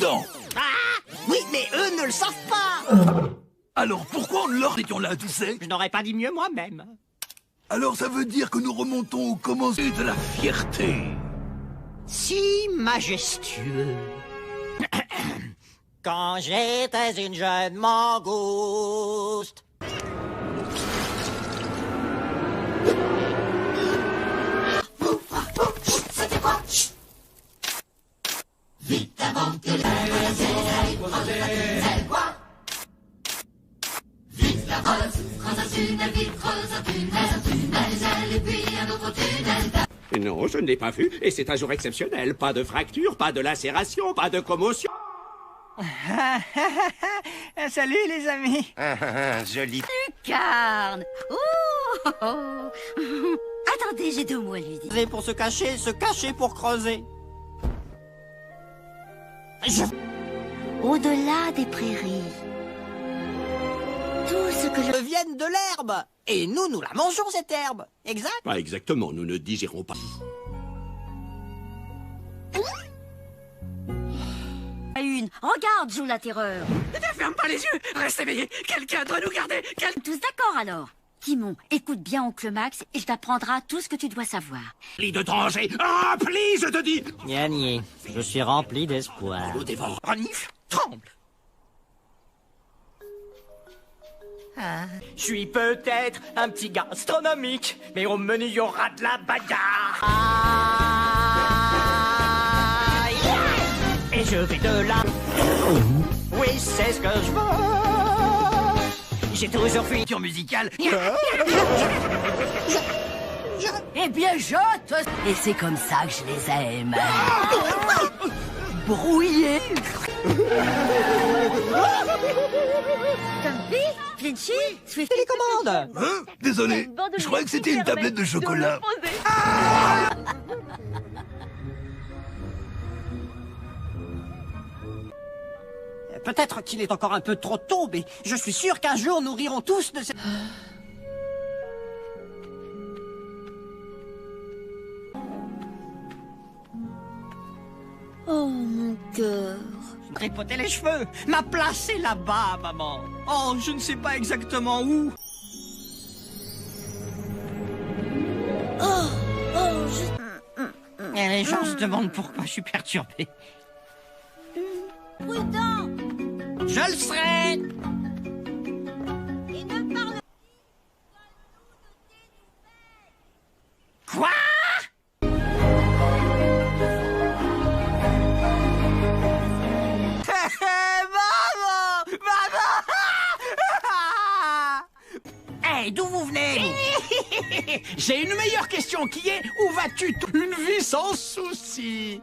dedans. Ah! Oui, mais eux ne le savent pas. Alors pourquoi on leur étions là, tu sais? Je n'aurais pas dit mieux moi-même. Alors ça veut dire que nous remontons au commencement de la fierté. Si majestueux. Quand j'étais une jeune mangouste. C'était quoi? Vite avant que le c'est quoi? Vite la creuse un tunnel, vite creuse un tunnel, et puis un autre tunnel. Non, je ne l'ai pas vu, et c'est un jour exceptionnel. Pas de fracture, pas de lacération, pas de commotion. Salut les amis. Joli. Lucarne. Oh, oh, oh. Attendez, j'ai 2 mots à lui dire. Creuser pour se cacher pour creuser. Au-delà des prairies, tout ce que je... Viennent de l'herbe. Et nous la mangeons cette herbe. Exact. Pas exactement, nous ne digérons pas. Une. Regarde, joue la terreur. Ne ferme pas les yeux, reste éveillé. Quelqu'un doit nous garder. Tous d'accord alors. Timon, écoute bien Oncle Max et je t'apprendrai tout ce que tu dois savoir. Rempli de danger, rempli, je te dis. Gagné. Je suis rempli d'espoir. Nous dévore, renifle, tremble. Je suis peut-être un petit gars astronomique, mais au menu il y aura de la bagarre. Et je vais de là. Oui, c'est ce que je veux. J'ai toujours fui sur musicale. Eh bien, je te... Et c'est comme ça que je les aime. Brouillé. Stumpy, Flinchy, Swift... Télécommande. Hein? Désolé, je croyais que c'était une tablette de chocolat. Peut-être qu'il est encore un peu trop tôt, mais je suis sûr qu'un jour nous rirons tous de cette... Oh, mon cœur. Tripoter les cheveux. Ma place est là-bas, maman. Oh, je ne sais pas exactement où. Et les gens se demandent pourquoi je suis perturbé. Prudent. Je le serai. Et ne parle... Quoi? Maman! Hey, d'où vous venez, vous? J'ai une meilleure question qui est où vas-tu? Une vie sans souci.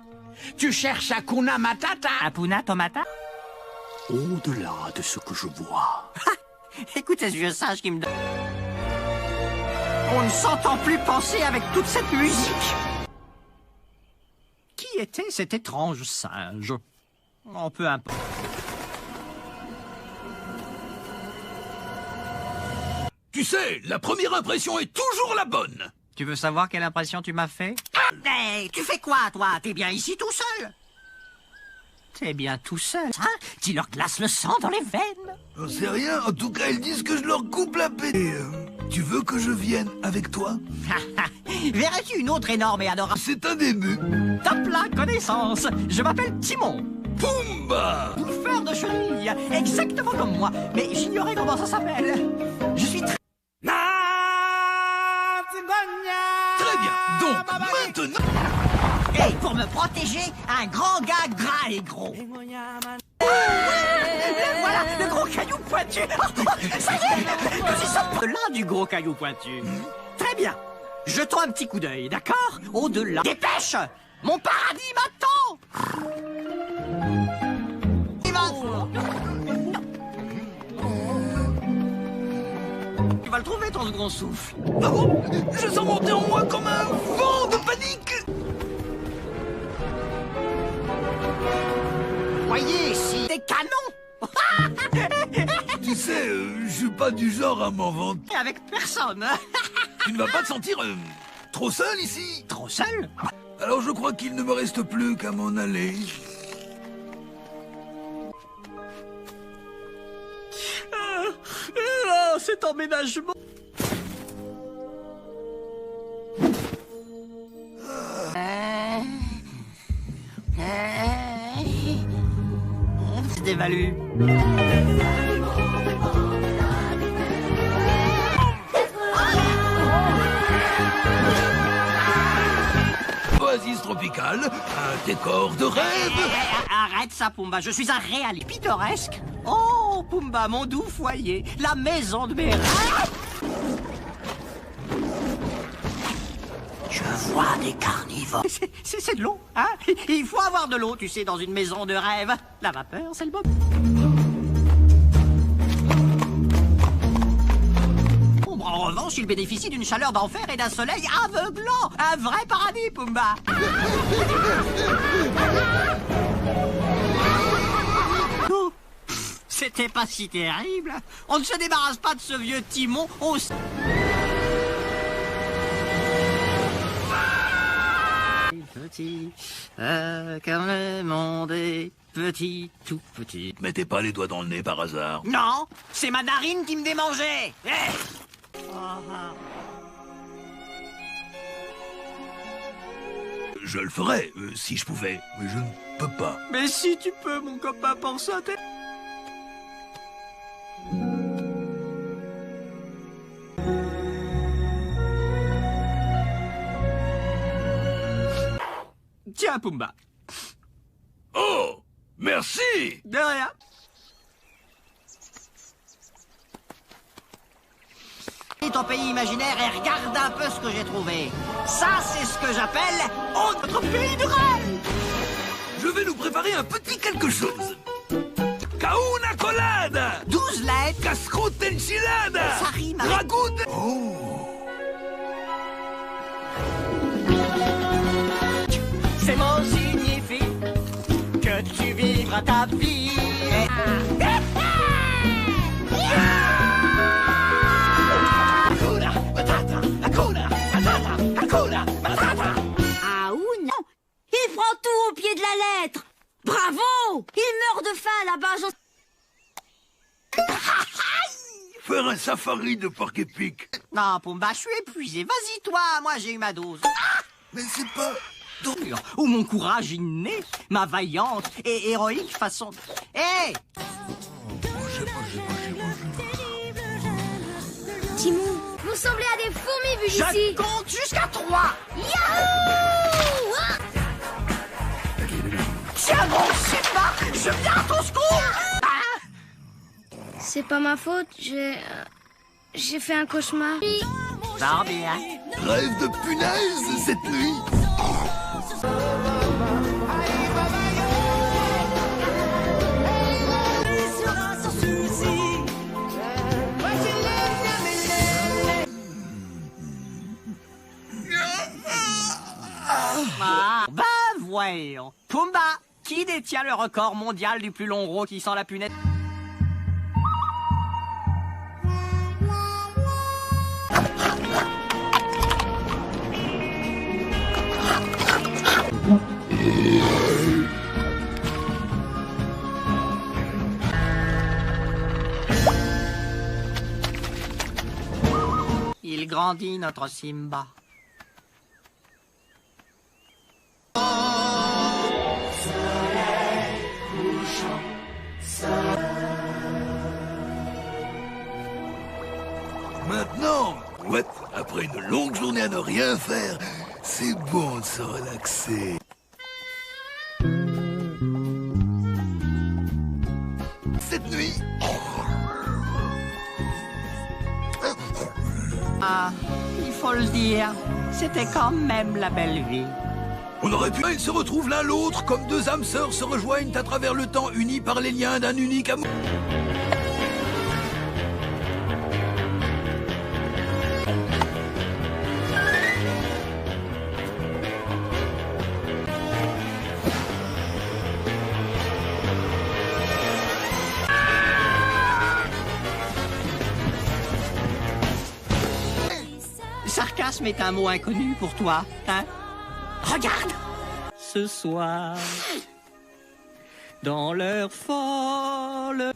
Tu cherches Hakuna Matata? Apuna Tomata? Au-delà de ce que je vois. Écoutez ce vieux singe qui me donne... On ne s'entend plus penser avec toute cette musique. Qui était cet étrange singe? Oh, peu importe. Tu sais, la première impression est toujours la bonne. Tu veux savoir quelle impression tu m'as fait? Hey, tu fais quoi, toi? T'es bien ici tout seul? T'es bien tout seul, hein? Tu leur glaces le sang dans les veines. J'en sais rien, en tout cas ils disent que je leur coupe la paix. Tu veux que je vienne avec toi? Verrais-tu une autre énorme et adorable? C'est un début. Top la connaissance. Je m'appelle Timon. Pumba! Bouffeur de chenilles, exactement comme moi. Mais j'ignorais comment ça s'appelle. Je suis très... Très bien, donc maintenant... Et pour me protéger, un grand gars gras et gros. Voilà, le gros caillou pointu. Ça y est, nous y sommes là du gros caillou pointu. Très bien. Jetons un petit coup d'œil, d'accord? Au-delà. Dépêche! Mon paradis m'attend! Tu vas le trouver, ton second souffle. Ah bon? Je sens monter en moi comme un vent de panique. Voyez ici des canons. Tu sais, je suis pas du genre à m'en vanter. Avec personne. Tu ne vas pas te sentir trop seul ici? Trop seul? Alors je crois qu'il ne me reste plus qu'à m'en aller. cet emménagement. Je dévalue. Oasis tropicale, un décor de rêve. Arrête ça, Pumba, je suis un réaliste pittoresque. Oh, Pumba, mon doux foyer, la maison de mes rêves. Je vois des carnivores. C'est de l'eau, hein? Il faut avoir de l'eau, tu sais, dans une maison de rêve. La vapeur, c'est le bon. En revanche, il bénéficie d'une chaleur d'enfer et d'un soleil aveuglant. Un vrai paradis, Pumba. Oh, c'était pas si terrible. On ne se débarrasse pas de ce vieux timon aussi. Petit, comme le monde est petit, tout petit. Mettez pas les doigts dans le nez par hasard. Non, c'est ma narine qui me démangeait. Je le ferais, si je pouvais, mais je ne peux pas. Mais si tu peux, mon copain, pense à tes... Tiens, Pumba. Oh, merci. De rien. Et ton pays imaginaire et regarde un peu ce que j'ai trouvé. Ça, c'est ce que j'appelle notre pays de rêve. Je vais nous préparer un petit quelque chose. Kauna colada, 12 lettres. cascroute enchilada, Ça rime avec... ragoût de... Oh. Ces mots signifient que tu vivras ta vie. Ah ou non? Il prend tout au pied de la lettre. Bravo! Il meurt de faim là-bas, Faire un safari de parc épique. Non, Pumba, je suis épuisé. Vas-y, toi, moi j'ai eu ma dose. Mais c'est pas... Ou mon courage inné, ma vaillante et héroïque façon... Hé! Timon, vous ressemblez à des fourmis vu Je d'ici. compte jusqu'à 3. Yahoo! Ah, Tiens bon, c'est pas, je viens à ton secours. c'est pas ma faute, j'ai fait un cauchemar. Non, bien. Rêve de punaise cette nuit. Ah, ben voyons. Pumba, qui détient le record mondial du plus long rot qui sent la punette? Il grandit, notre Simba. Maintenant, ouais, après une longue journée à ne rien faire, c'est bon de se relaxer. Cette nuit... Ah, il faut le dire, c'était quand même la belle vie. On aurait pu... Ils se retrouvent l'un l'autre comme deux âmes sœurs se rejoignent à travers le temps, unis par les liens d'un unique amour. Sarcasme est un mot inconnu pour toi, hein? Regarde! Ce soir, dans leur folle...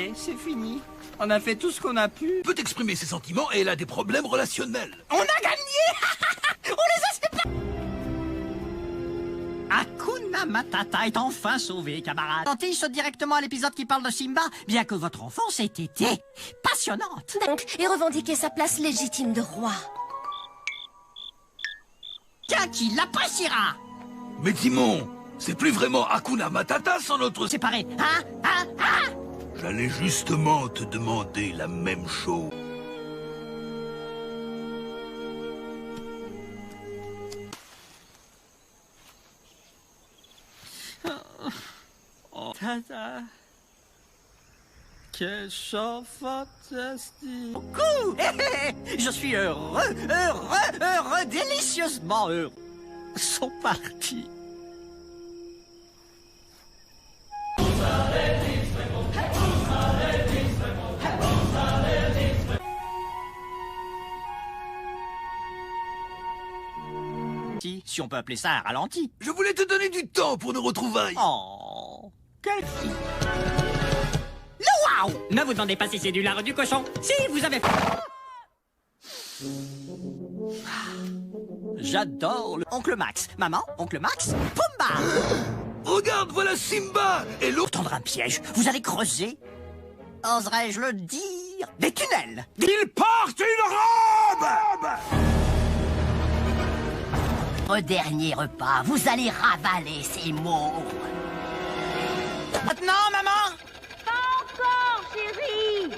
Allez, c'est fini. On a fait tout ce qu'on a pu. Peut exprimer ses sentiments et elle a des problèmes relationnels. On a gagné. On les a séparés. Hakuna Matata est enfin sauvé, camarades. Tantille saute directement à l'épisode qui parle de Simba, bien que votre enfance ait été passionnante. Donc, et revendiquer sa place légitime de roi. Tiens, qui l'appréciera. Mais Timon, c'est plus vraiment Hakuna Matata sans notre... Séparé, hein? J'allais justement te demander la même chose. Oh, tata. Quel chant fantastique. Coucou. Je suis heureux, délicieusement heureux. Ils sont partis. Si on peut appeler ça un ralenti. Je voulais te donner du temps pour nos retrouvailles. Oh, quel fille. Le waouh. Ne vous demandez pas si c'est du lard ou du cochon. Si, vous avez... J'adore le... Oncle Max. Maman, Oncle Max, Pumba. Regarde, voilà Simba et l'autre... Tendre un piège. Vous allez creuser, oserais-je le dire, des tunnels. Il porte une robe! Au dernier repas, vous allez ravaler ces mots. Maintenant, maman. Pas encore, chérie.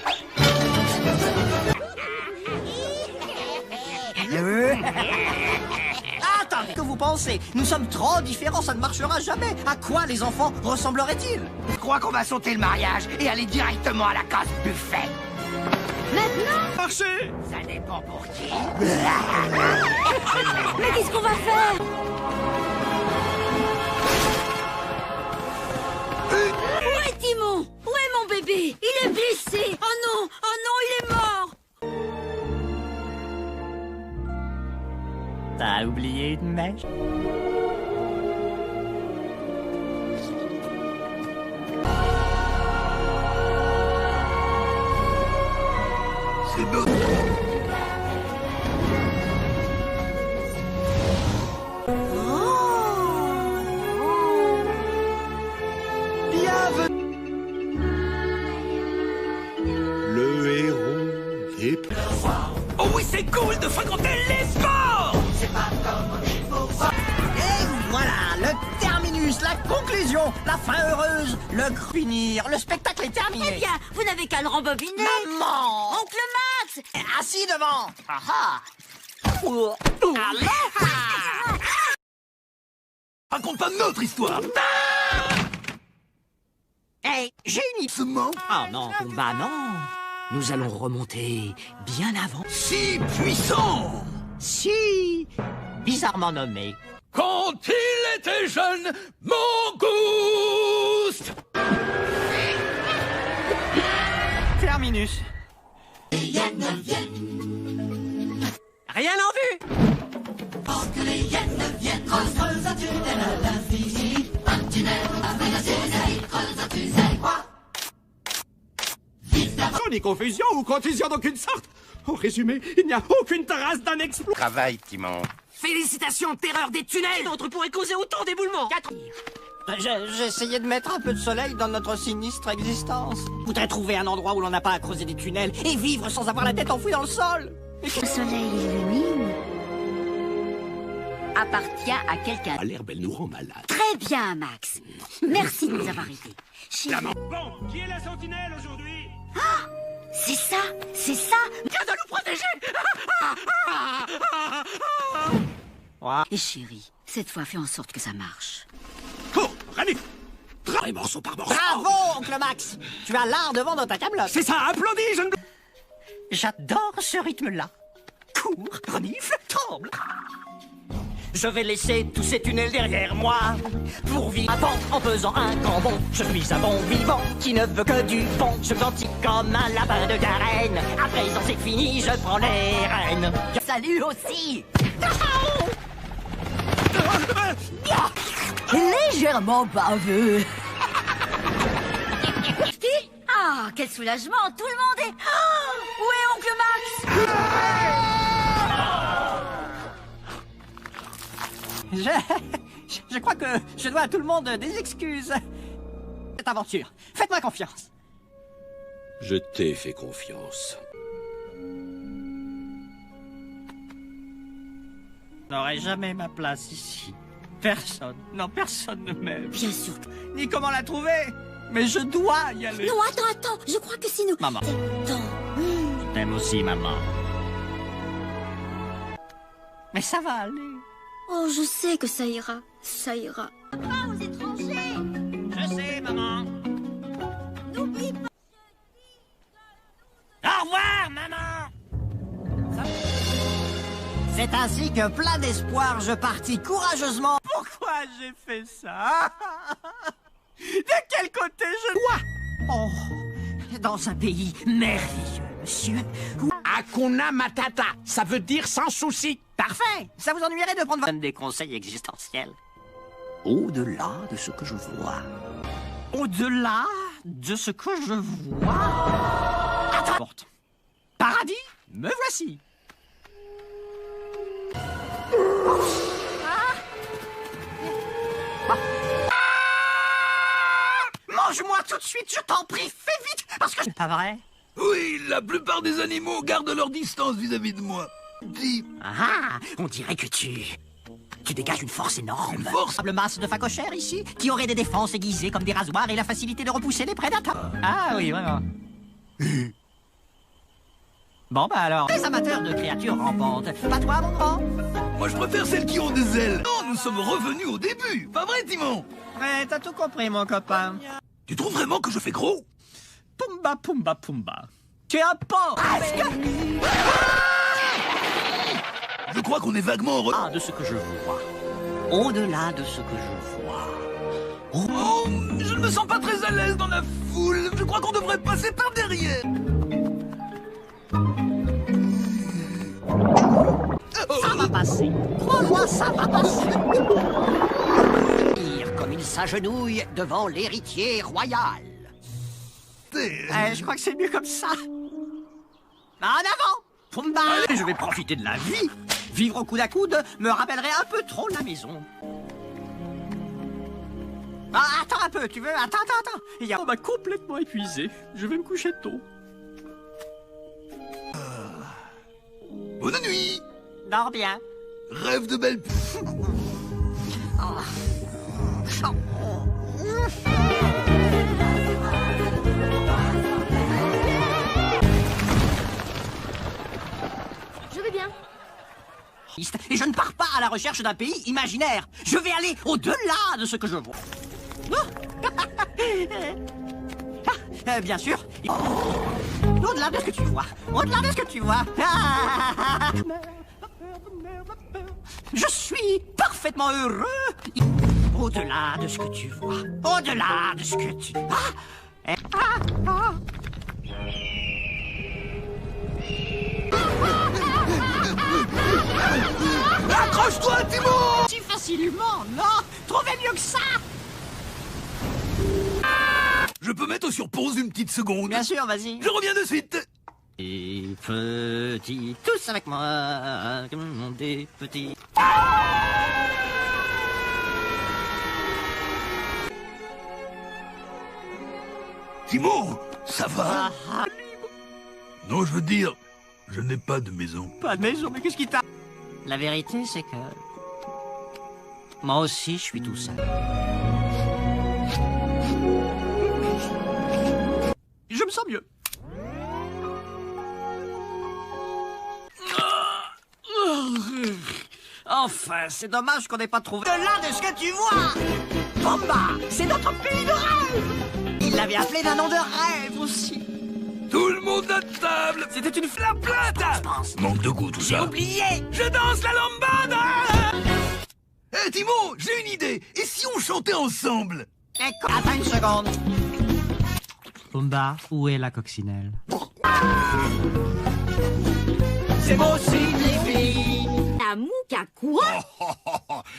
Attendez, que vous pensez? Nous sommes trop différents, ça ne marchera jamais. À quoi les enfants ressembleraient-ils? Je crois qu'on va sauter le mariage et aller directement à la case buffet. Maintenant? Marchez! Ça dépend pour qui. Mais qu'est-ce qu'on va faire? Où est Timon? Où est mon bébé? Il est blessé. Oh non, il est mort. T'as oublié une mèche? C'est beau. Le héros des... Oh oui, c'est cool de fréquenter les sports. Et voilà, le terminus, la conclusion, la fin heureuse, le finir, le spectacle est terminé. Eh bien, vous n'avez qu'à le rembobiner. Maman! Oncle Max. Assis devant. Raconte pas notre histoire. Hey, j'ai une idée. Seulement Oh non, Pumba, non. Nous allons remonter bien avant. si puissant. Si bizarrement nommé. Quand il était jeune, Mangouste. Terminus. Rien en vue. Ni confusion ou contusion d'aucune sorte. En résumé, il n'y a aucune trace d'un exploit. Travail, Timon. Félicitations, terreur des tunnels. D'autres pourraient causer autant d'éboulements. J'ai essayé de mettre un peu de soleil dans notre sinistre existence. Je voudrais trouver un endroit où l'on n'a pas à creuser des tunnels et vivre sans avoir la tête enfouie dans le sol. Le soleil illumine. Appartient à quelqu'un. L'herbe, elle nous rend malade. Très bien, Max. Merci de nous avoir aidés. Bon, qui est la sentinelle aujourd'hui? C'est ça, c'est ça. Viens de nous protéger. Et chérie, cette fois, fais en sorte que ça marche. Oh, Rami! Très morceau par morceau. Bravo, oncle Max. Tu as l'art de vendre ta camelote. C'est ça, applaudis, jeune... J'adore ce rythme-là. Cours, renifle, tremble. Je vais laisser tous ces tunnels derrière moi pour vivre avant en faisant un cambon. Je suis un bon vivant qui ne veut que du bon. Je grandis comme un lapin de Garenne. À présent c'est fini, je prends les rênes. Salut aussi. Légèrement baveux. Ah, quel soulagement, tout le monde est... Oh, où est Oncle Max? Je crois que je dois à tout le monde des excuses. Cette aventure, faites-moi confiance. Je t'ai fait confiance. Je n'aurai jamais ma place ici. Personne, non, personne ne m'aime. Bien sûr. Ni comment la trouver. Mais je dois y aller. Non, attends, je crois que si nous... Maman. Attends. Je t'aime aussi, maman. Mais ça va aller. Oh, je sais que ça ira. Ça ira. Pas aux étrangers. Je sais, maman. N'oublie pas. Au revoir, maman. C'est ainsi que, plein d'espoir, je partis courageusement. Pourquoi j'ai fait ça? De quel côté je dois? Oh, dans un pays merveilleux, monsieur. Hakuna Matata, ça veut dire sans souci. Parfait. Ça vous ennuierait de prendre des conseils existentiels? Au-delà de ce que je vois. Au-delà de ce que je vois. Attends. Paradis, me voici. Mange-moi tout de suite, je t'en prie, fais vite, parce que... C'est pas vrai? Oui, la plupart des animaux gardent leur distance vis-à-vis de moi. Dis, Ah, on dirait que tu dégages une force énorme. Une force? Le masse de phacochères ici, qui aurait des défenses aiguisées comme des rasoirs et la facilité de repousser les prédateurs. Ah oui, vraiment. Bon, bah alors... Les amateurs de créatures rampantes. Pas toi, mon grand? moi je préfère celles qui ont des ailes. Non, nous sommes revenus au début. Pas vrai, Timon? Ouais, t'as tout compris, mon copain. Tu trouves vraiment que je fais gros? Pumba, pumba, pumba. Tu es un porc. Je crois qu'on est vaguement Au-delà de ce que je vois. Au-delà de ce que je vois. Oh, je ne me sens pas très à l'aise dans la foule. Je crois qu'on devrait passer par derrière. Ça va passer. Crois-moi, ça va passer. Dire comme il s'agenouille devant l'héritier royal. Je crois que c'est mieux comme ça. En avant, Pumba. Je vais profiter de la vie. Vivre au coude à coude me rappellerait un peu trop la maison. Ah, attends un peu, tu veux? Attends. On m'a complètement épuisé. Je vais me coucher tôt. Bonne nuit. Dors bien. Rêve de belle... Je vais bien. Et je ne pars pas à la recherche d'un pays imaginaire. Je vais aller au-delà de ce que je vois. Bien sûr. Au-delà de ce que tu vois. Au-delà de ce que tu vois. Je suis parfaitement heureux. Au-delà de ce que tu vois. Au-delà de ce que tu... Accroche-toi, Timon! Si facilement, non? Trouvez mieux que ça. Je peux mettre sur pause une petite seconde? Bien sûr, vas-y. Je reviens de suite. Et petits, tous avec moi, comme des petits. Timon, ça va? Non, je veux dire, je n'ai pas de maison. Pas de maison, mais qu'est-ce qui t'a... La vérité, c'est que... moi aussi, je suis tout seul. Je me sens mieux. Enfin, c'est dommage qu'on n'ait pas trouvé... De là de ce que tu vois! Pumba, c'est notre pays de rêve! Il l'avait appelé d'un nom de rêve aussi. Tout le monde à table. C'était une La plata. je pense. Manque de goût, tout J'ai ça. oublié! Je danse la lambada. Hé, Timon, j'ai une idée. Et si on chantait ensemble? Attends une seconde. Pumba, où est la coccinelle? Ces mots signifient... Mouka quoi?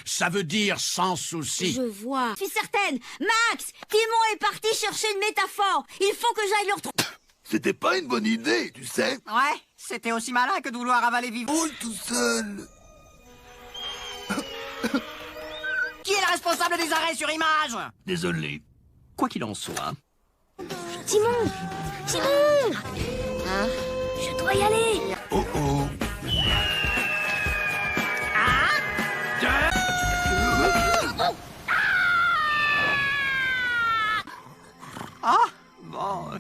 Ça veut dire sans souci. Je vois. Je suis certaine. Max, Timon est parti chercher une métaphore. Il faut que j'aille le retrouver. C'était pas une bonne idée, tu sais. Ouais, c'était aussi malin que de vouloir avaler vivant. Roule tout seul. Qui est le responsable des arrêts sur image? Désolé. Quoi qu'il en soit. Timon! Timon! Je dois y aller. Oh oh. Ah, bon.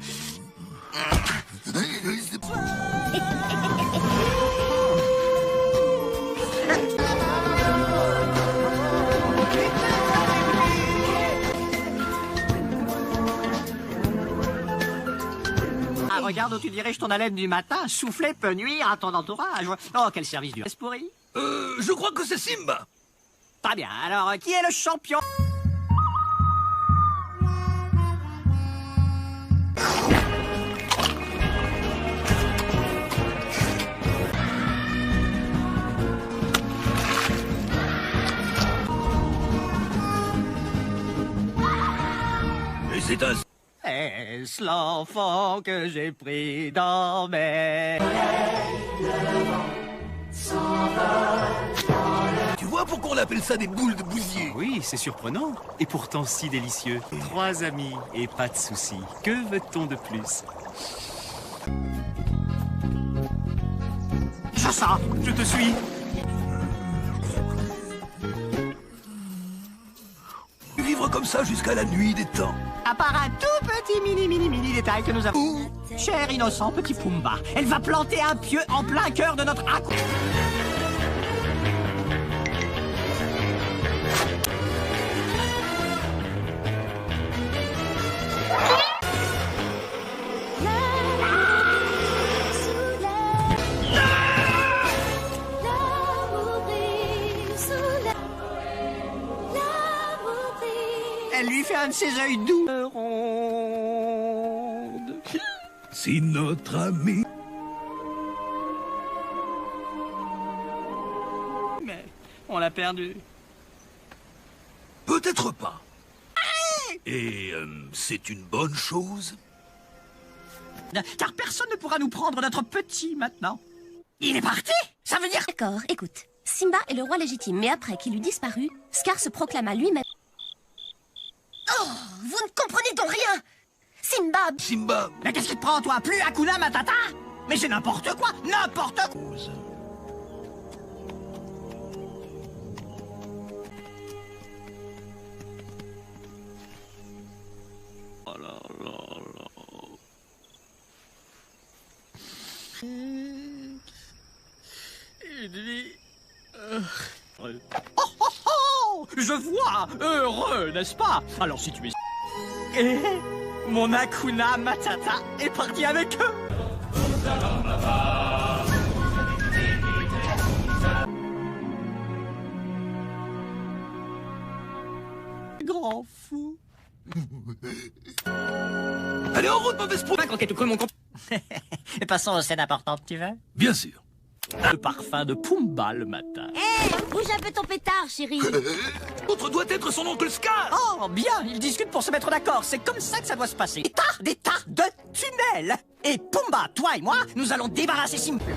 Ah, regarde où tu diriges ton haleine du matin. Souffler peut nuire à ton entourage. Oh, quel service du pourri. Je crois que c'est Simba. Très bien. Alors, qui est le champion? Et c'est un... Est-ce l'enfant que j'ai pris dans mes... Tu vois pourquoi on appelle ça des boules de bousier? Oui, c'est surprenant. Et pourtant si délicieux. 3 amis et pas de soucis. Que veut-on de plus? Je sens. Je te suis. Vivre comme ça jusqu'à la nuit des temps. À part un tout petit mini détail que nous avons. Cher innocent petit Pumba, elle va planter un pieu en plein cœur de notre aqua. Elle lui fait un de ses yeux doux. Ronde. Si notre ami... Mais on l'a perdu. Peut-être pas. Et c'est une bonne chose. Car personne ne pourra nous prendre notre petit maintenant. Il est parti. Ça veut dire... D'accord, écoute. Simba est le roi légitime, mais après qu'il eut disparu, Scar se proclama lui-même... Oh, vous ne comprenez donc rien! Simba... Mais qu'est-ce qui te prend, toi? Plus Hakuna Matata? Mais c'est n'importe quoi! N'importe quoi! Oh là là là... Oh oh oh! Je vois! Heureux, n'est-ce pas? Alors si tu es... Et mon Hakuna Matata est parti avec eux! Grand fou! Allez, en route, mauvaise peau. Pas croquer tout cru, mon compte. Et passons aux scènes importantes, tu veux? Bien sûr. Le parfum de Pumba le matin. Hé, bouge un peu ton pétard, chérie. L'autre doit être son oncle Scar. Oh, bien, ils discutent pour se mettre d'accord. C'est comme ça que ça doit se passer. Des tas de tunnels. Et Pumba, toi et moi, nous allons débarrasser Simple.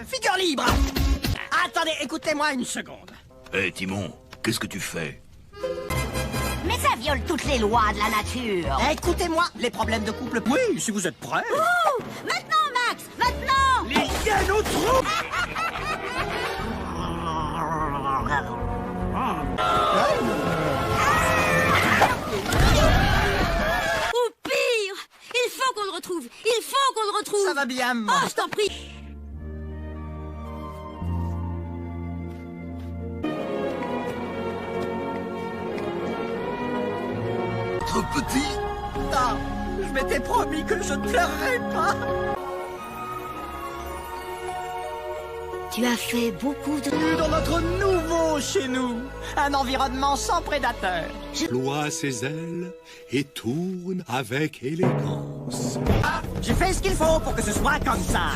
Figure libre. Attendez, écoutez-moi une seconde. Hé, Timon, qu'est-ce que tu fais? Mais ça viole toutes les lois de la nature. Écoutez-moi, les problèmes de couple... Oui, si vous êtes prêts. Ouh, maintenant, Max, maintenant. Les hyènes au trou. Ou pire, il faut qu'on le retrouve. Il faut qu'on le retrouve. Ça va bien, Oh, je t'en prie. Trop petit? Non, je m'étais promis que je ne pleurerais pas. Tu Tu as fait beaucoup de... Dans notre nouveau chez nous, un environnement sans prédateurs. Ploie ses ailes et tourne avec élégance. J'ai fait ce qu'il faut pour que ce soit comme ça.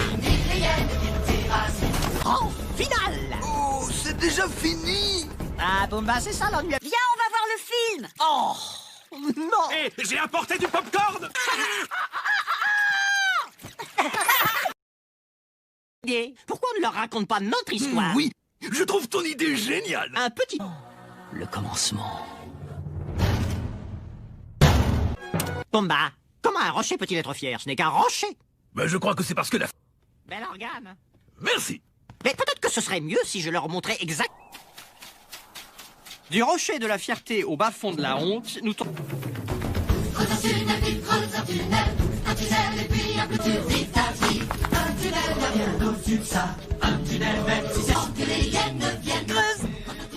Grand final. Oh, c'est déjà fini. Ah, Pumba, c'est ça l'ennui. Viens, on va voir le film. Oh, non. Hé, j'ai apporté du popcorn. Pourquoi on ne leur raconte pas notre histoire? Oui, je trouve ton idée géniale. Un petit... Le commencement. Pumba, comment un rocher peut-il être fier? Ce n'est qu'un rocher. Ben, je crois que c'est parce que la... Bel organe. Merci. Mais peut-être que ce serait mieux si je leur montrais exact... Du rocher de la fierté au bas-fond de la honte, nous tombons...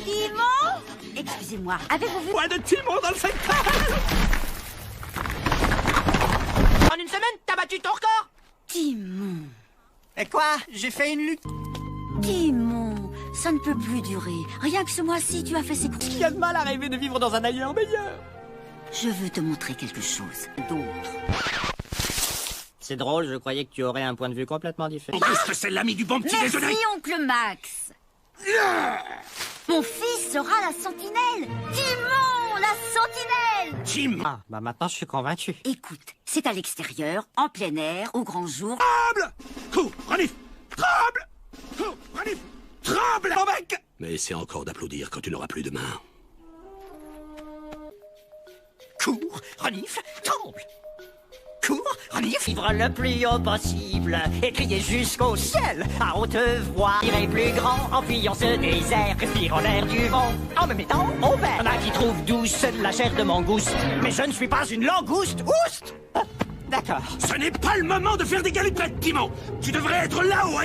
Timon? Excusez-moi, avez-vous vu... Point de Timon dans le secteur. En une semaine, t'as battu ton record? Timon, Et quoi? J'ai fait une lutte. Timon, ça ne peut plus durer. Rien que ce mois-ci, tu as fait ces... Qui a de mal à rêver de vivre dans un ailleurs meilleur? Je veux te montrer quelque chose d'autre. C'est drôle, je croyais que tu aurais un point de vue complètement différent. En plus que c'est l'ami du bon petit Merci, déjeuner. oncle Max. Mon fils sera la sentinelle. Timon, la sentinelle. Tim. Ah, bah maintenant je suis convaincu. Écoute, c'est à l'extérieur, en plein air, au grand jour. Tremble. Cours, Renif. Tremble. Cours, Renif. Tremble, mon mec. Mais c'est encore d'applaudir quand tu n'auras plus de main. Cours, renifle, tremble. Cours, renifle. Vivre le plus haut possible et crier jusqu'au ciel à haute voix. Irai plus grand en fuyant ce désert, respirant l'air du vent en me mettant au vert. Y'en a qui trouvent douce la chair de mangouste, mais je ne suis pas une langouste. Oust. D'accord. Ce n'est pas le moment de faire des galipettes, Timon. Tu devrais être là-haut.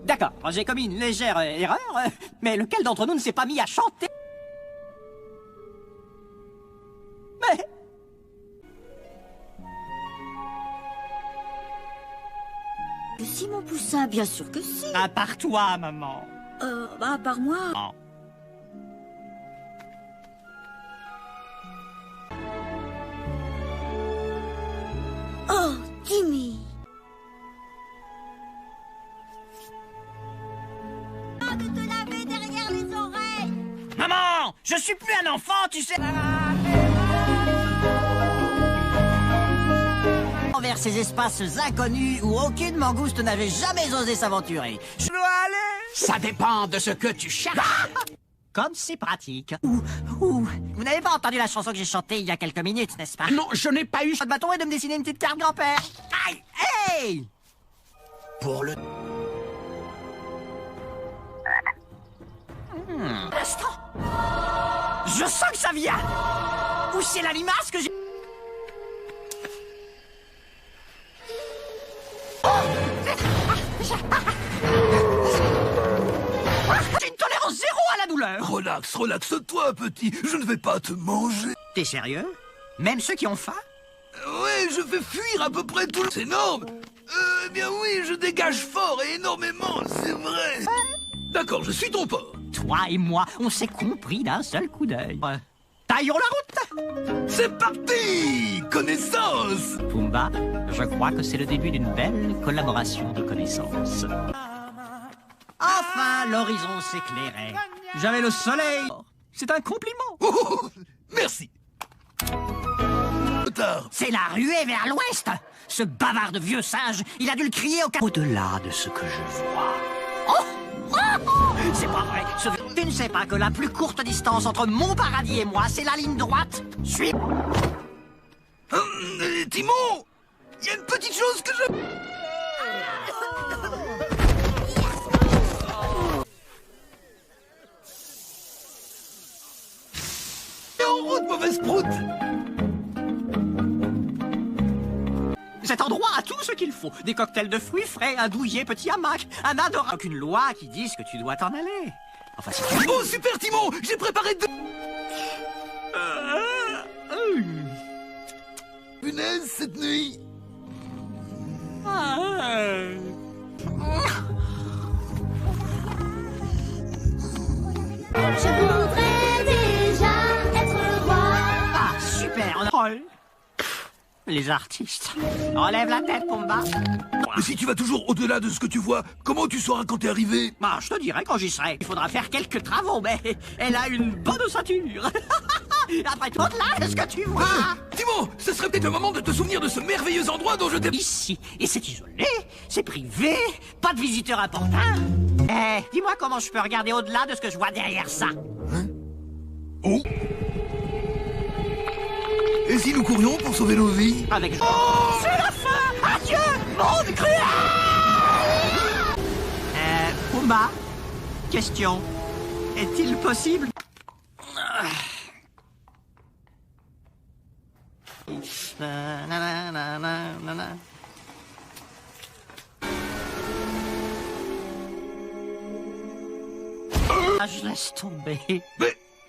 D'accord, j'ai commis une légère erreur, mais lequel d'entre nous ne s'est pas mis à chanter? Mais... Si, mon poussin, bien sûr que si. À part toi, maman. À part moi. Non. Oh, Timmy. De te laver derrière les oreilles. Maman, je suis plus un enfant, tu sais. Envers ces espaces inconnus où aucune mangouste n'avait jamais osé s'aventurer. Je dois aller. Ça dépend de ce que tu cherches. Comme c'est pratique. Vous n'avez pas entendu la chanson que j'ai chantée il y a quelques minutes, n'est-ce pas? Non, je n'ai pas eu... Votre bâton est de me dessiner une petite carte grand-père. Aïe, hey! Pour le... Instant. Je sens que ça vient. Où c'est la limace que j'ai... J'ai une tolérance zéro à la douleur. Relax, relaxe-toi, petit. Je ne vais pas te manger. T'es sérieux? Même ceux qui ont faim? Ouais, je fais fuir à peu près tout le... C'est énorme. Eh bien oui, je dégage fort et énormément, c'est vrai. D'accord, je suis ton porc. Toi et moi, on s'est compris d'un seul coup d'œil. Taillons la route. C'est parti. Connaissance. Pumba, je crois que c'est le début d'une belle collaboration de connaissances. Enfin, l'horizon s'éclairait. J'avais le soleil. C'est un compliment. Oh, merci. Tard. C'est la ruée vers l'ouest. Ce bavard de vieux singe, il a dû le crier au-delà de ce que je vois. Oh! C'est pas vrai. Tu ne sais pas que la plus courte distance entre mon paradis et moi, c'est la ligne droite. Suis. Timon, il y a une petite chose que je... Et en route, mauvaise proute. Cet endroit a tout ce qu'il faut. Des cocktails de fruits frais, un douillet petit hamac, un adorable... Aucune loi qui dise que tu dois t'en aller. Enfin, si Oh, super Timon! J'ai préparé deux... Punaise, cette nuit! Je voudrais déjà être le roi. Ah, super, on a... Les artistes. Enlève la tête, Pumba. Mais si tu vas toujours au-delà de ce que tu vois, comment tu sauras quand t'es arrivé? Bah, je te dirai quand j'y serai. Il faudra faire quelques travaux, mais elle a une bonne ossature. Après tout, au-delà de ce que tu vois. Timon, ce serait peut-être le moment de te souvenir de ce merveilleux endroit dont je t'ai... Ici, et c'est isolé, c'est privé, pas de visiteurs importants. Eh, dis-moi comment je peux regarder au-delà de ce que je vois derrière ça. Oh! Et si nous courions pour sauver nos vies? Avec... Oh, c'est la fin! Adieu, monde cruel! Pumba, question. Est-il possible... Ah, je laisse tomber.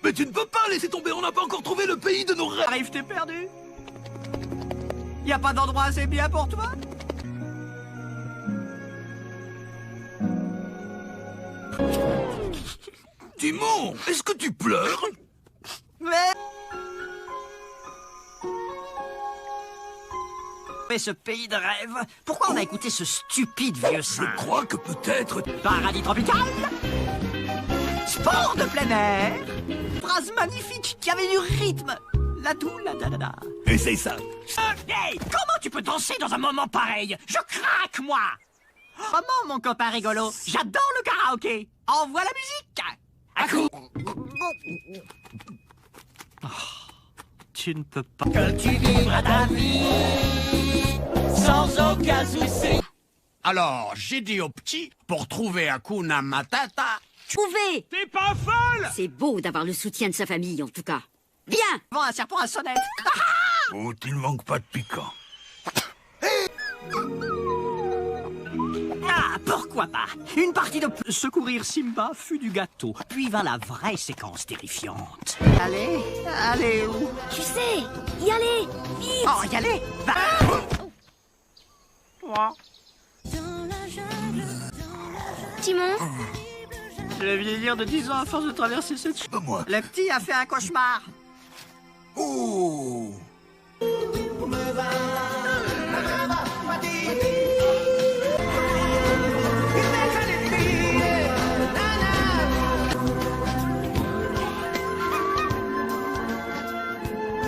Mais tu ne peux pas laisser tomber, on n'a pas encore trouvé le pays de nos rêves. Arrive, t'es perdu. Y a pas d'endroit assez bien pour toi? Timon, est-ce que tu pleures? Mais ce pays de rêve, pourquoi on a écouté ce stupide vieux singe? Je crois que peut-être... Paradis tropical, sport de plein air, phrase magnifique qui avait du rythme, la doux, la da. Essaye ça. Hey, comment tu peux danser dans un moment pareil? Je craque, moi. Comment, mon copain rigolo? J'adore le karaoké. Envoie la musique. À coup. Oh, tu ne peux pas... Que tu vivras ta vie sans aucun souci. Alors, j'ai dit au petit, pour trouver Hakuna Matata... Trouvé! T'es pas folle! C'est beau d'avoir le soutien de sa famille, en tout cas. Bien! Bon, un serpent à sonnette. Oh, tu ne manques pas de piquant. Ah, pourquoi pas? Une partie de... Secourir Simba fut du gâteau. Puis vint la vraie séquence terrifiante. Allez où? Tu sais, y aller! Vite! Oh, y aller? Va! Toi. Timon, Je vais vieillir de 10 ans à force de traverser cette... Pas moi. Le petit a fait un cauchemar. Oh!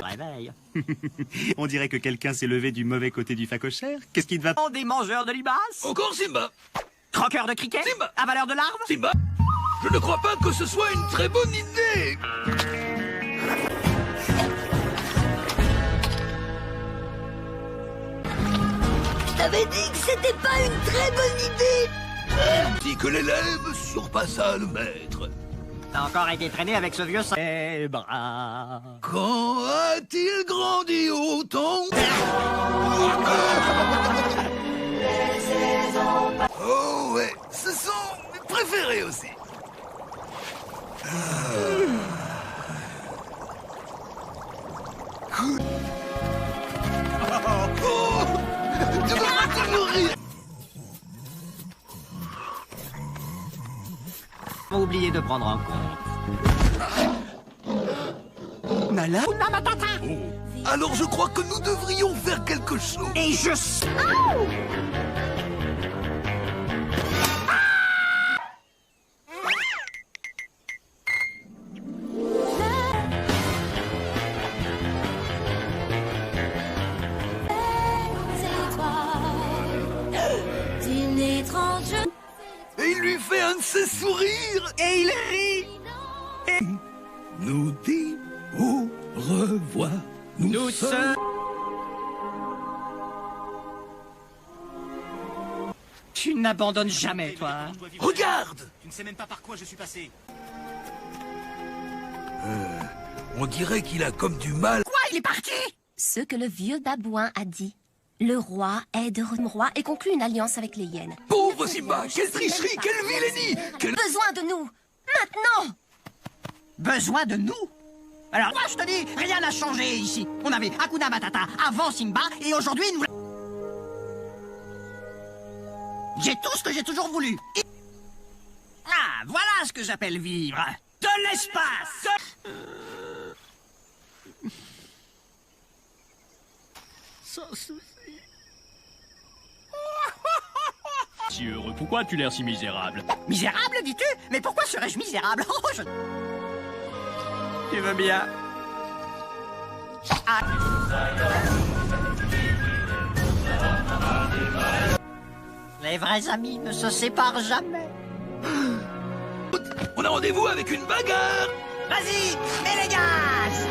Réveil. On dirait que quelqu'un s'est levé du mauvais côté du phacochère. Qu'est-ce qui te va? On des mangeurs de limaces, Encore Simba! croqueurs de cricket, Simba. avaleurs de larves. Simba! Je ne crois pas que ce soit une très bonne idée! Je t'avais dit que c'était pas une très bonne idée! Dit que l'élève surpassa le maître. T'as encore été traîné avec ce vieux sang. Eh, bras. Quand a-t-il grandi autant? Oh ouais, ce sont mes préférés aussi. Oh, tu vas mourir. Oublié de prendre en compte. Nala? Matata. Alors je crois que nous devrions faire quelque chose. Et je... d'une étrange... Et il lui fait un de ses sourires. Et il rit. Nous dit au revoir. Nous sommes... Tu n'abandonnes jamais, toi. Regarde! Tu ne sais même pas par quoi je suis passé. On dirait qu'il a comme du mal. Quoi, il est parti? Ce que le vieux babouin a dit. Le roi est de roi et conclut une alliance avec les hyènes. Pauvre Simba, quelle tricherie, quelle vilainie, quel... Besoin de nous. Maintenant! Besoin de nous? Alors, moi, je te dis, rien n'a changé ici. On avait Hakuna Matata avant Simba, et aujourd'hui, nous... J'ai tout ce que j'ai toujours voulu. Ah, voilà ce que j'appelle vivre. De l'espace! Sans souci. Si heureux, pourquoi tu l'air si misérable? Misérable, dis-tu? Mais pourquoi serais-je misérable? Oh, Tu veux bien? Ah. Les vrais amis ne se séparent jamais. On a rendez-vous avec une bagarre. Vas-y, mets les gaz!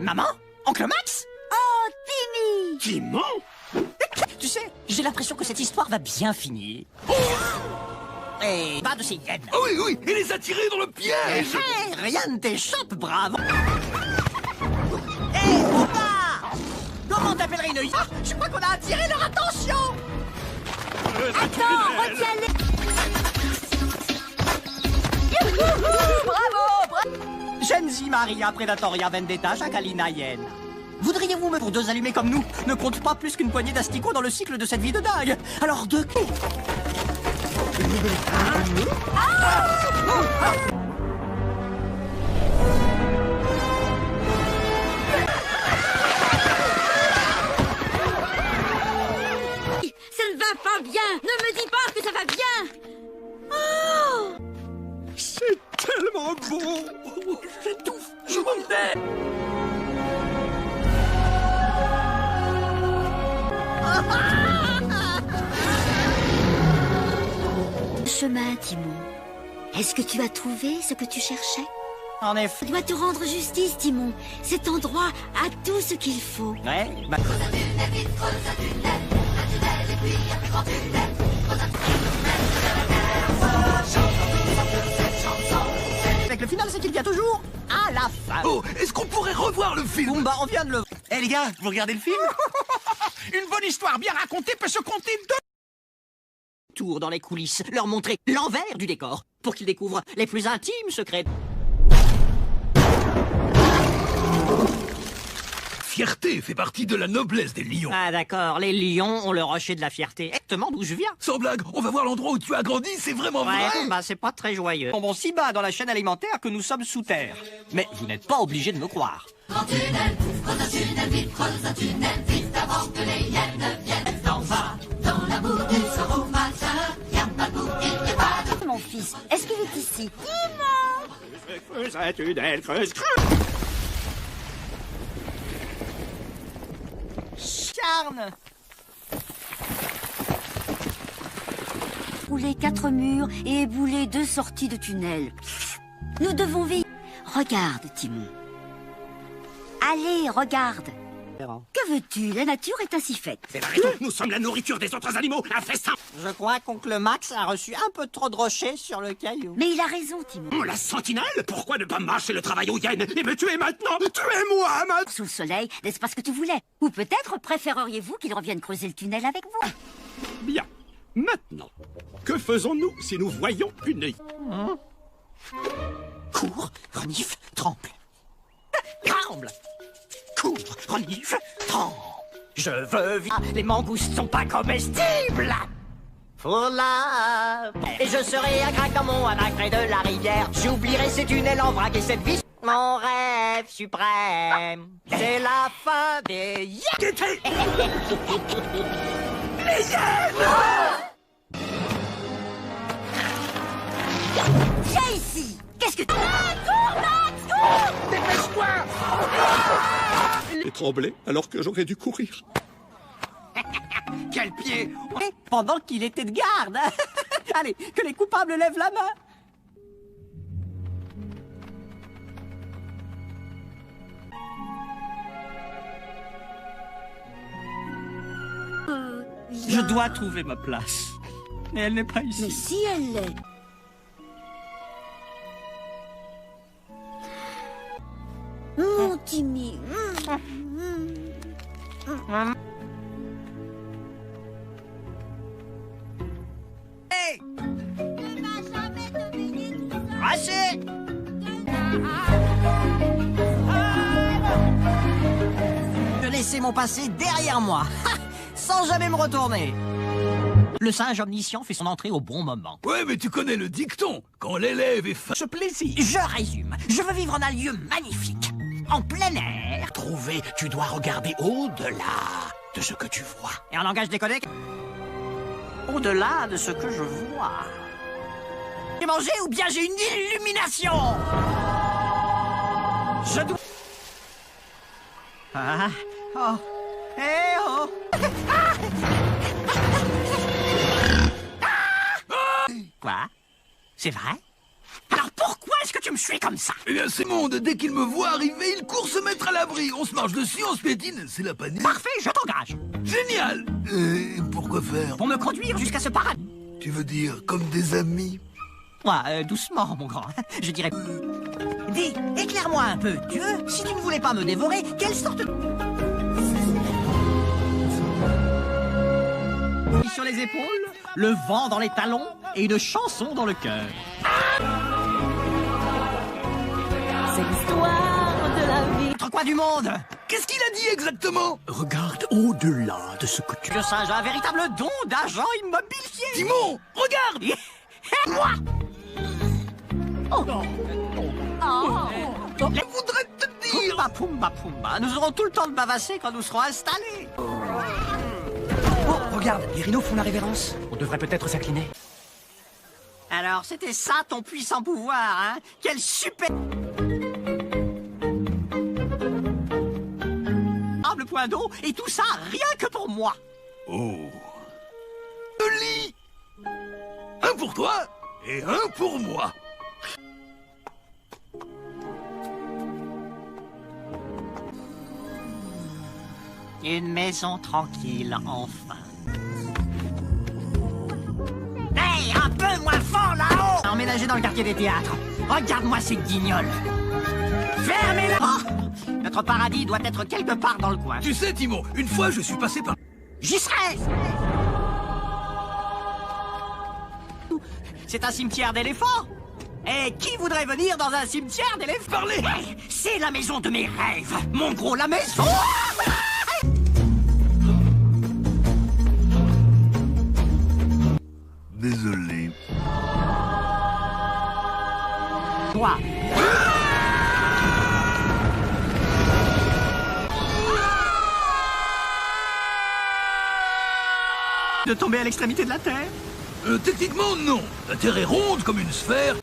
Maman? Oncle Max? Oh, Timmy! Timon? Tu sais, j'ai l'impression que cette histoire va bien finir. Et pas de ces hyènes. Oh oui, oui, il les a tirés dans le piège. Hé, rien ne t'échappe, bravo. Hé, Booba! Comment t'appellerais une hyène? Je crois qu'on a attiré leur attention. Attends, retiens-les! Bravo, bravo. Genzi Maria Predatoria Vendetta Jacalina Hyène. Voudriez-vous me pour deux allumés comme nous ne compte pas plus qu'une poignée d'asticots dans le cycle de cette vie de dingue? Alors de qui? Ça ne va pas bien! Ne me dis pas que ça va bien! Oh! C'est tellement beau. J'étouffe, je m'en vais. Chemin, Timon. Est-ce que tu as trouvé ce que tu cherchais? En effet. Tu dois te rendre justice, Timon. Cet endroit a tout ce qu'il faut. Ouais, bah... Avec le final, c'est qu'il vient toujours à la fin. Oh, est-ce qu'on pourrait revoir le film? Boumba, on vient de le... Eh les gars, vous regardez le film? Une bonne histoire bien racontée peut se compter deux tour dans les coulisses, leur montrer l'envers du décor, pour qu'ils découvrent les plus intimes secrets. Fierté fait partie de la noblesse des lions. Ah d'accord, les lions ont le rocher de la fierté. Exactement d'où je viens. Sans blague, on va voir l'endroit où tu as grandi, c'est vraiment vrai. Bah c'est pas très joyeux. On si bas dans la chaîne alimentaire que nous sommes sous terre. Mais vous n'êtes pas obligé de me croire. Grand tunnel, creuse un tunnel, vite avant que les hyènes viennent. T'en vas dans la boue du soir au matin, y'a pas de boue, il n'y a pas de... Mon fils, est-ce qu'il est ici? Timon! Creuse un tunnel, creuse. Charne! Ébouler 4 murs et ébouler 2 sorties de tunnel. Nous devons vivre. Regarde, Timon. Allez, regarde. Que veux-tu? La nature est ainsi faite. C'est la raison, nous sommes la nourriture des autres animaux, un festin. Je crois qu'oncle Max a reçu un peu trop de rochers sur le caillou. Mais il a raison, Timon. La sentinelle? Pourquoi ne pas mâcher le travail aux hyènes et me tuer maintenant? Tuez-moi, Max! Sous le soleil, n'est-ce pas ce que tu voulais? Ou peut-être préféreriez-vous qu'il revienne creuser le tunnel avec vous? Bien. Maintenant, que faisons-nous si nous voyons une hyène? Cours, renifle, tremble. Tremble! Cours, renifle, tremble. Je veux vivre. Les mangoustes sont pas comestibles! Pour la... Et je serai un crack dans mon hamac près de la rivière. J'oublierai ces tunnels en vrac et cette vie. Mon rêve suprême, c'est la fin des hyènes. Les hyènes! Viens ici! Qu'est-ce que tu... Cours, Max! Cours! Dépêche-toi! J'ai tremblé alors que j'aurais dû courir. Quel pied! Pendant qu'il était de garde. Allez, que les coupables lèvent la main. Je dois trouver ma place. Mais elle n'est pas ici. Mais si elle l'est. Mon Timmy. Je laissais mon passé derrière moi, sans jamais me retourner. Le singe omniscient fait son entrée au bon moment. Ouais, mais tu connais le dicton. Quand l'élève est Ce plaisir. Je résume. Je veux vivre en un lieu magnifique, en plein air. Trouver, tu dois regarder au-delà de ce que tu vois. Et en langage décodé, au-delà de ce que je vois. J'ai mangé ou bien j'ai une illumination. Je dois... Ah, oh, eh oh. Quoi? C'est vrai? Alors pourquoi est-ce que tu me suis comme ça? Eh bien, c'est monde. Dès qu'il me voit arriver, il court se mettre à l'abri. On se marche dessus, on se piétine. C'est la panique. Parfait, je t'engage. Génial. Pourquoi faire? Pour me conduire jusqu'à ce paradis. Tu veux dire comme des amis? Ouais, doucement, mon grand. Je dirais... Dis, éclaire-moi un peu, tu veux? Si tu ne voulais pas me dévorer, quelle sorte de... Sur les épaules, le vent dans les talons et une chanson dans le cœur. C'est l'histoire de la vie. Entre quoi du monde? Qu'est-ce qu'il a dit exactement? Regarde au-delà de ce que tu... Le singe a un véritable don d'agent immobilier. Timon, regarde. Moi. Oh. Je voudrais te dire. Pumba, pumba, pumba. Nous aurons tout le temps de bavasser quand nous serons installés. Oh, regarde, les rhinos font la révérence. On devrait peut-être s'incliner. Alors, c'était ça ton puissant pouvoir, hein? Quel super... Le point d'eau, et tout ça, rien que pour moi. Oh. Le lit. Un pour toi et un pour moi. Une maison tranquille, enfin. Hey, un peu moins fort là-haut! Emménagé dans le quartier des théâtres. Regarde-moi ces guignols. Fermez-la! Oh, notre paradis doit être quelque part dans le coin. Tu sais, Timon, une fois je suis passé par... J'y serai! C'est un cimetière d'éléphants. Et qui voudrait venir dans un cimetière d'éléphants? Parlez! Hey, c'est la maison de mes rêves. Mon gros, la maison! Désolé. Toi. De tomber à l'extrémité de la Terre? Techniquement, non. La Terre est ronde comme une sphère.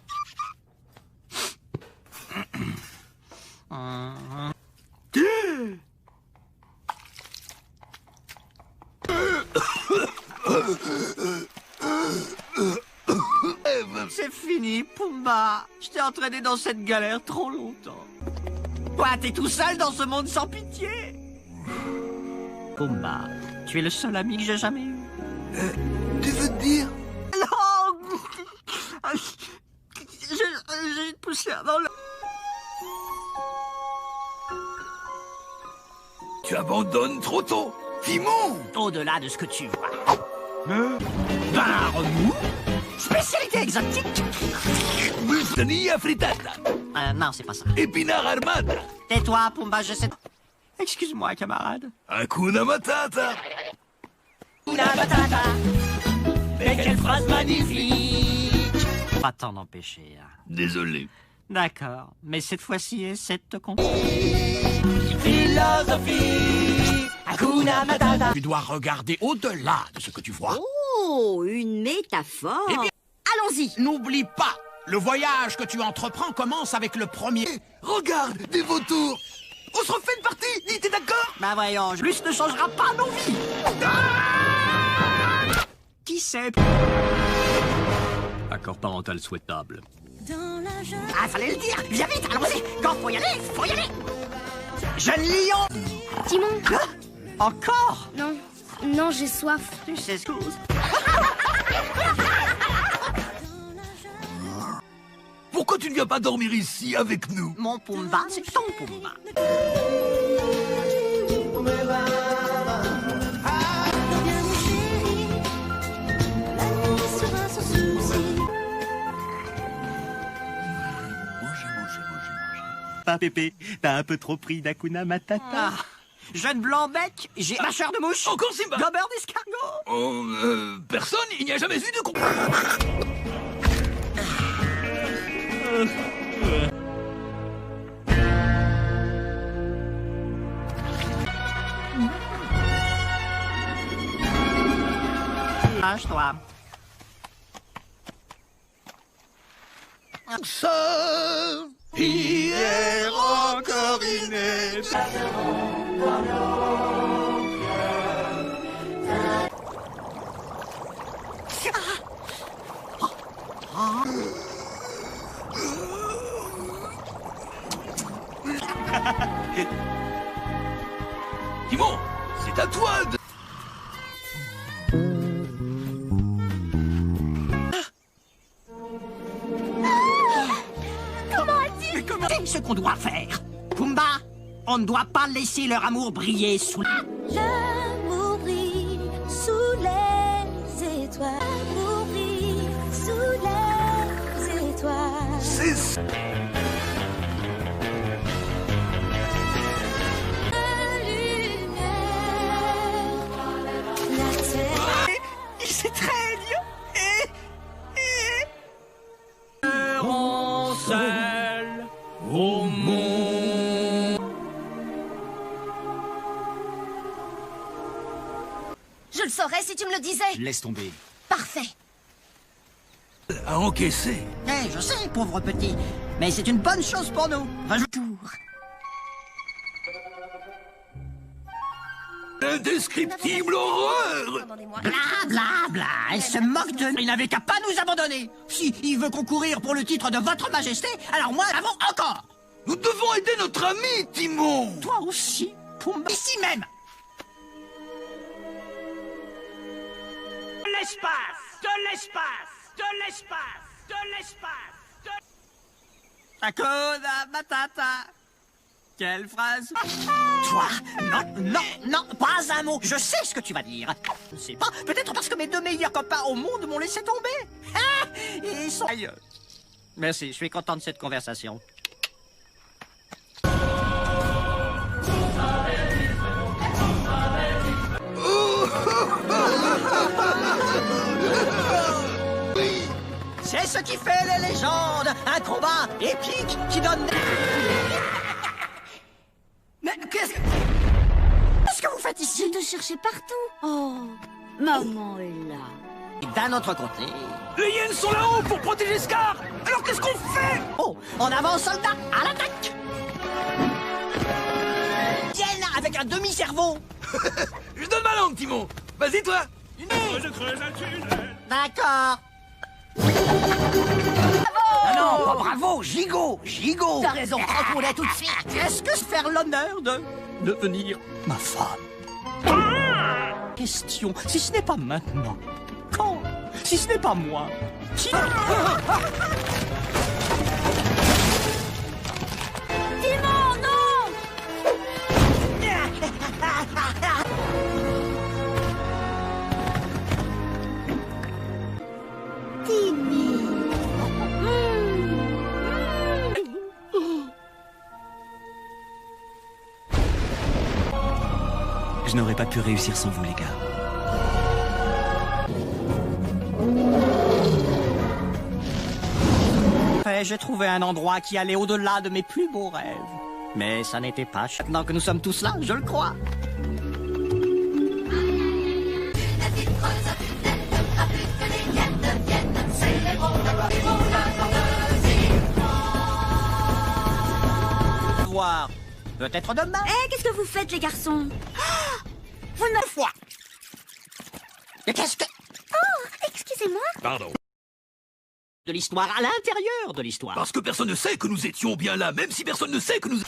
C'est fini, Pumba. Je t'ai entraîné dans cette galère trop longtemps. Toi, t'es tout seul dans ce monde sans pitié. Pumba, tu es le seul ami que j'ai jamais eu. Tu veux dire? Non. J'ai une poussière dans le... Tu abandonnes trop tôt. Timon! Au-delà de ce que tu vois. Bar mou? Spécialité exotique? Bustanilla frittata. Non, c'est pas ça. Épinard armada. Tais-toi, Pumba, je sais... Excuse-moi, camarade. Hakuna Matata. Hakuna Matata. Mais quelle phrase magnifique! Pas t'en empêcher, hein. Désolé. D'accord, mais cette fois-ci, essaie de te comprendre. Philosophie, Hakuna Matata. Tu dois regarder au-delà de ce que tu vois. Oh, une métaphore. Eh bien, allons-y. N'oublie pas, le voyage que tu entreprends commence avec le premier. Regarde, des vautours. On se refait une partie, dis, t'es d'accord? Bah voyons, plus ne changera pas nos vies. Qui sait? Accord parental souhaitable. Ah, fallait le dire. Viens vite, allons-y. Quand faut y aller, faut y aller. Jeune lion. Timon. Hein? Encore? Non, non, j'ai soif. Tu sais ce que... Pourquoi tu ne viens pas dormir ici avec nous? Mon Pumba, c'est ton Pumba. pas, Pépé. T'as un peu trop pris d'Hakuna Matata. Ah, jeune blanc-bec, j'ai mâcheur de mouche. Encore Simba. Gobeur d'escargot. Oh, personne, il n'y a jamais eu de con... Lâche-toi. Ça, hier encore une Timon, c'est à toi de... C'est ce qu'on doit faire. Pumba, on ne doit pas laisser leur amour briller sous... L'amour brille sous les étoiles. L'amour brille sous les étoiles. C'est... Il s'étreigne et... On seul au monde. Je le saurais si tu me le disais. Laisse tomber. Parfait. À encaisser. Eh, je sais, pauvre petit, mais c'est une bonne chose pour nous. Tour. Indescriptible horreur. Attendez-moi. Bla bla bla, elle se moque de nous. Il n'avait qu'à pas nous abandonner. Si il veut concourir pour le titre de votre majesté, alors moi, avant encore. Nous devons aider notre ami, Timon. Toi aussi, Pumba. Ici même. De l'espace, de l'espace, de l'espace, de l'espace, de... Hakuna Matata. Quelle phrase? Toi? Non, non, non, pas un mot. Je sais ce que tu vas dire. Je ne sais pas. Peut-être parce que mes deux meilleurs copains au monde m'ont laissé tomber. Ah, et ils sont ailleurs. Merci, je suis content de cette conversation. C'est ce qui fait les légendes. Un combat épique qui donne... Mais qu'est-ce que vous faites ici? Je te cherchais partout. Oh, maman est là. Et d'un autre côté... Les hyènes sont là-haut pour protéger Scar. Alors qu'est-ce qu'on fait? Oh, en avant, soldats, à l'attaque! Hyène avec un demi-cerveau. Je donne ma langue, Timon. Vas-y, toi. Je creuse un tunnel. D'accord. Non, pas bravo, gigot, gigot. T'as raison, prends-les tout de suite. Est-ce que se faire l'honneur de devenir ma femme? Question, si ce n'est pas maintenant, quand? Si ce n'est pas moi, qui? Timon, non! Je n'aurais pas pu réussir sans vous, les gars. J'ai trouvé un endroit qui allait au-delà de mes plus beaux rêves. Mais ça n'était pas... Maintenant que nous sommes tous là, je le crois. Voir. Peut-être demain. Eh, qu'est-ce que vous faites, les garçons? Vous ne fois. Mais qu'est-ce que... Oh, excusez-moi. Pardon. De l'histoire à l'intérieur de l'histoire. Parce que personne ne sait que nous étions bien là, même si personne ne sait que nous...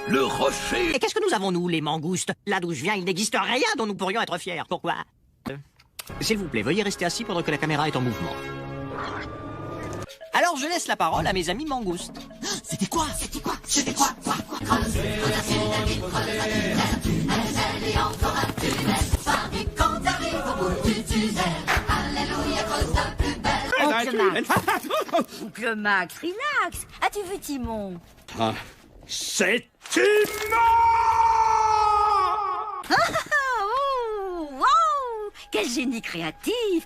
Le rocher... Et qu'est-ce que nous avons, nous, les mangoustes? Là d'où je viens, il n'existe rien dont nous pourrions être fiers. Pourquoi? S'il vous plaît, veuillez rester assis pendant que la caméra est en mouvement. Alors, je laisse la parole à mes amis mangoustes. C'était quoi? C'était quoi? C'était quoi? Creuse un tunnel, et encore un tunnel. Fin du compte arrive au bout du tunnel. Alléluia, creuse de plus belle. Oncle Max. Oncle Max, relax. As-tu vu Timon? Ah, c'est immense! Oh, wow! Quel génie créatif!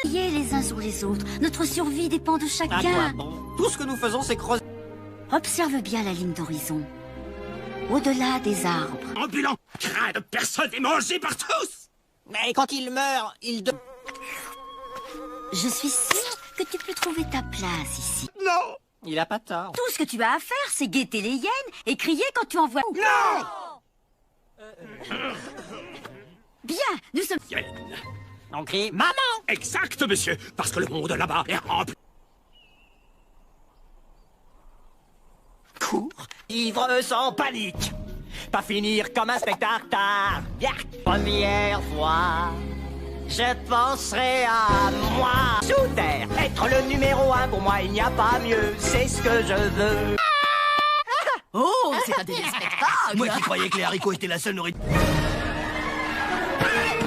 Liés les uns sur les autres. Notre survie dépend de À quoi chacun. bon? Tout ce que nous faisons, c'est creuser. Observe bien la ligne d'horizon. Au-delà des arbres. Ambulant, craint de personne est mangé par tous! Mais quand il meurt, il de... Je suis sûre que tu peux trouver ta place ici. Non! Il a pas tort. Tout ce que tu as à faire, c'est guetter les hyènes et crier quand tu en vois. Non! Bien, nous sommes... Yen. On crie « Maman !» Exact, monsieur, parce que le monde là-bas est rempli. Cours. Vivre sans panique. Pas finir comme un spectacle. Bien. Première fois, je penserai à moi. Sous terre, être le numéro 1, pour moi il n'y a pas mieux. C'est ce que je veux. Oh, c'est un téléspectacle. Moi qui croyais que les haricots étaient la seule nourriture.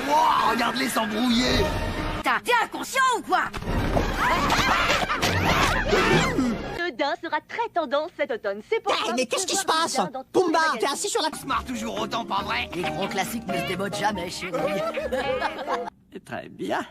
Wow, regarde-les s'embrouiller. T'es inconscient ou quoi? Le daim sera très tendance cet automne. C'est pour ça Mais que qu'est-ce qui tu se vois passe? du daim dans tous Pumba, les t'es magasins. assis sur la... Smart toujours autant, pas vrai? Les gros classiques ne se démodent jamais, chérie. Très bien.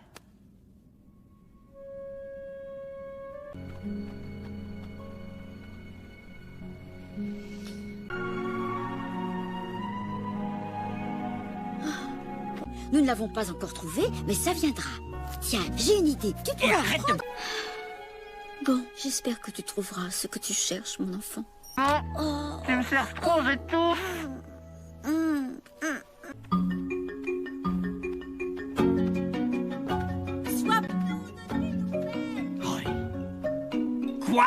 Nous ne l'avons pas encore trouvé, mais ça viendra. Tiens, j'ai une idée. Tu pourras prendre... Bon, j'espère que tu trouveras ce que tu cherches, mon enfant. Oh. Tu me sers trop, je tout. Sois... Quoi?